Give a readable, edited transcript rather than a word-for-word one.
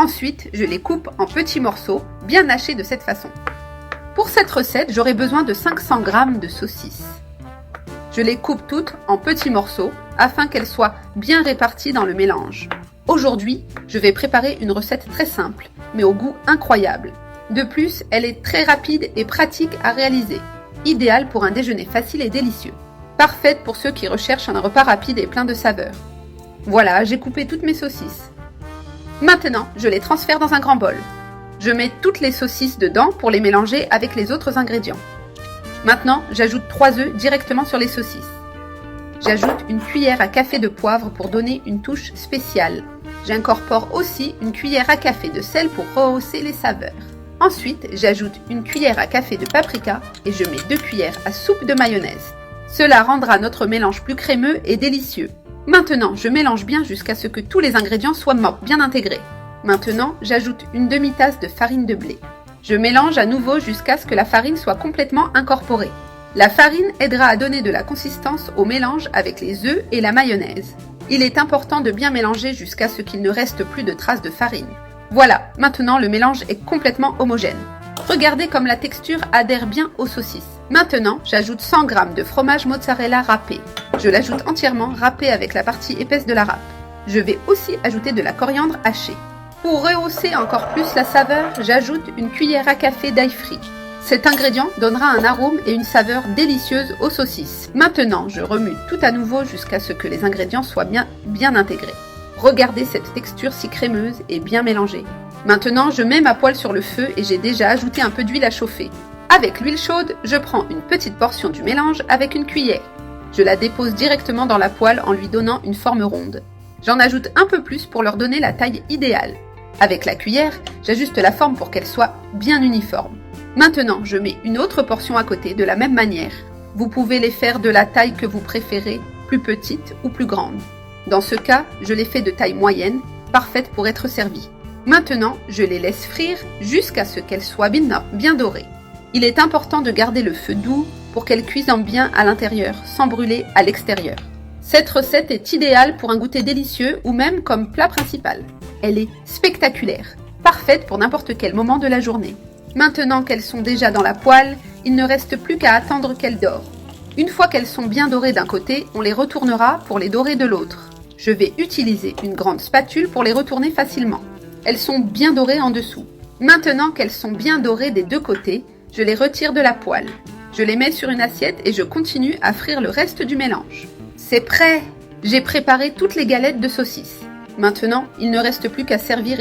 Ensuite, je les coupe en petits morceaux, bien hachés de cette façon. Pour cette recette, j'aurai besoin de 500 g de saucisses. Je les coupe toutes en petits morceaux afin qu'elles soient bien réparties dans le mélange. Aujourd'hui, je vais préparer une recette très simple, mais au goût incroyable. De plus, elle est très rapide et pratique à réaliser. Idéale pour un déjeuner facile et délicieux. Parfaite pour ceux qui recherchent un repas rapide et plein de saveurs. Voilà, j'ai coupé toutes mes saucisses. Maintenant, je les transfère dans un grand bol. Je mets toutes les saucisses dedans pour les mélanger avec les autres ingrédients. Maintenant, j'ajoute 3 œufs directement sur les saucisses. J'ajoute une cuillère à café de poivre pour donner une touche spéciale. J'incorpore aussi une cuillère à café de sel pour rehausser les saveurs. Ensuite, j'ajoute une cuillère à café de paprika et je mets 2 cuillères à soupe de mayonnaise. Cela rendra notre mélange plus crémeux et délicieux. Maintenant, je mélange bien jusqu'à ce que tous les ingrédients soient bien intégrés. Maintenant, j'ajoute une demi-tasse de farine de blé. Je mélange à nouveau jusqu'à ce que la farine soit complètement incorporée. La farine aidera à donner de la consistance au mélange avec les œufs et la mayonnaise. Il est important de bien mélanger jusqu'à ce qu'il ne reste plus de traces de farine. Voilà, maintenant le mélange est complètement homogène. Regardez comme la texture adhère bien aux saucisses. Maintenant, j'ajoute 100 g de fromage mozzarella râpé. Je l'ajoute entièrement râpé avec la partie épaisse de la râpe. Je vais aussi ajouter de la coriandre hachée. Pour rehausser encore plus la saveur, j'ajoute une cuillère à café d'ail frit. Cet ingrédient donnera un arôme et une saveur délicieuse aux saucisses. Maintenant, je remue tout à nouveau jusqu'à ce que les ingrédients soient bien intégrés. Regardez cette texture si crémeuse et bien mélangée. Maintenant, je mets ma poêle sur le feu et j'ai déjà ajouté un peu d'huile à chauffer. Avec l'huile chaude, je prends une petite portion du mélange avec une cuillère. Je la dépose directement dans la poêle en lui donnant une forme ronde. J'en ajoute un peu plus pour leur donner la taille idéale. Avec la cuillère, j'ajuste la forme pour qu'elle soit bien uniforme. Maintenant, je mets une autre portion à côté de la même manière. Vous pouvez les faire de la taille que vous préférez, plus petite ou plus grande. Dans ce cas, je les fais de taille moyenne, parfaite pour être servies. Maintenant, je les laisse frire jusqu'à ce qu'elles soient bien dorées. Il est important de garder le feu doux pour qu'elles cuisent bien à l'intérieur, sans brûler à l'extérieur. Cette recette est idéale pour un goûter délicieux ou même comme plat principal. Elle est spectaculaire, parfaite pour n'importe quel moment de la journée. Maintenant qu'elles sont déjà dans la poêle, il ne reste plus qu'à attendre qu'elles dorent. Une fois qu'elles sont bien dorées d'un côté, on les retournera pour les dorer de l'autre. Je vais utiliser une grande spatule pour les retourner facilement. Elles sont bien dorées en dessous. Maintenant qu'elles sont bien dorées des deux côtés, je les retire de la poêle. Je les mets sur une assiette et je continue à frire le reste du mélange. C'est prêt! J'ai préparé toutes les galettes de saucisses. Maintenant, il ne reste plus qu'à servir et